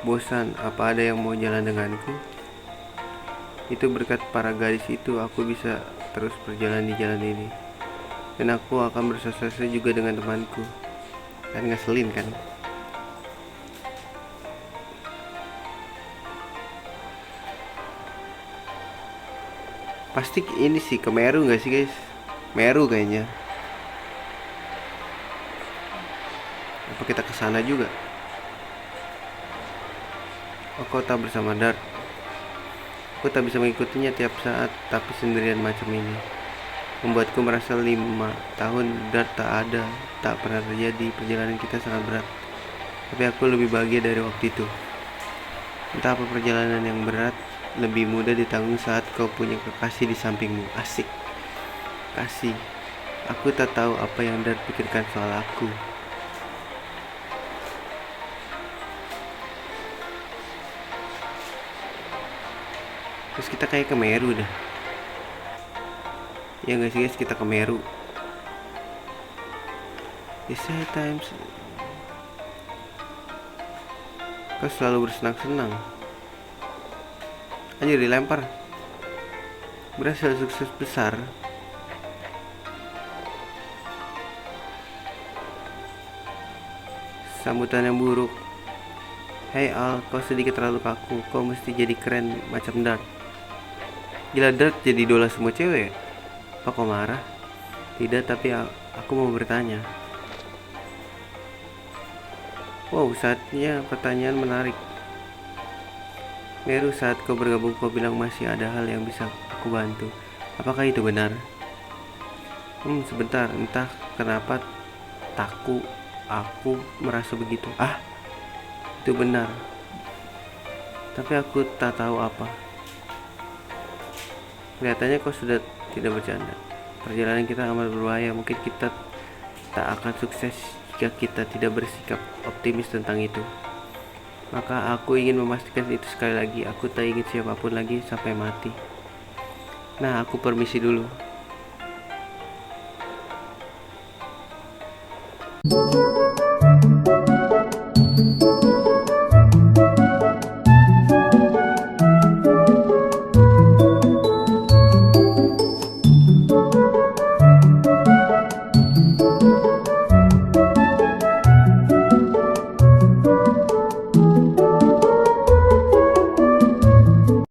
bosan, apa ada yang mau jalan denganku? Itu berkat para gadis itu aku bisa terus berjalan di jalan ini. Dan aku akan bersosialisasi juga dengan temanku. Kan ngeselin kan? Pasti ini sih ke Meru gak sih guys? Meru kayaknya. Apa kita ke sana juga? Oh, kota bersama Dart. Aku tak bisa mengikutinya tiap saat, tapi sendirian macam ini membuatku merasa 5 tahun Dart tak ada, tak pernah terjadi. Perjalanan kita sangat berat, tapi aku lebih bahagia dari waktu itu. Entah apa, perjalanan yang berat lebih mudah ditanggung saat kau punya kekasih di sampingmu. Asik, kasih. Aku tak tahu apa yang Dart pikirkan soal aku. Terus kita kayak ke Meru dah. Ya nggak sih guys, kita ke Meru. Di sad times kau selalu bersenang-senang. Anjir, dilempar. Berhasil sukses besar. Sambutan yang buruk. Hey Al, kau sedikit terlalu kaku. Kau mesti jadi keren macam Dart. Gila, Dart jadi idola semua cewek ya? Apa kau marah? Tidak, tapi aku mau bertanya. Wow, saatnya pertanyaan menarik. Meru, saat kau bergabung kau bilang masih ada hal yang bisa aku bantu. Apakah itu benar? Sebentar, entah kenapa aku merasa begitu. Itu benar. Tapi aku tak tahu apa. Kelihatannya kau sudah tidak bercanda. Perjalanan kita amat berbahaya. Mungkin kita tak akan sukses jika kita tidak bersikap optimis tentang itu. Maka aku ingin memastikan itu sekali lagi. Aku tak ingin siapapun lagi sampai mati. Nah, aku permisi dulu.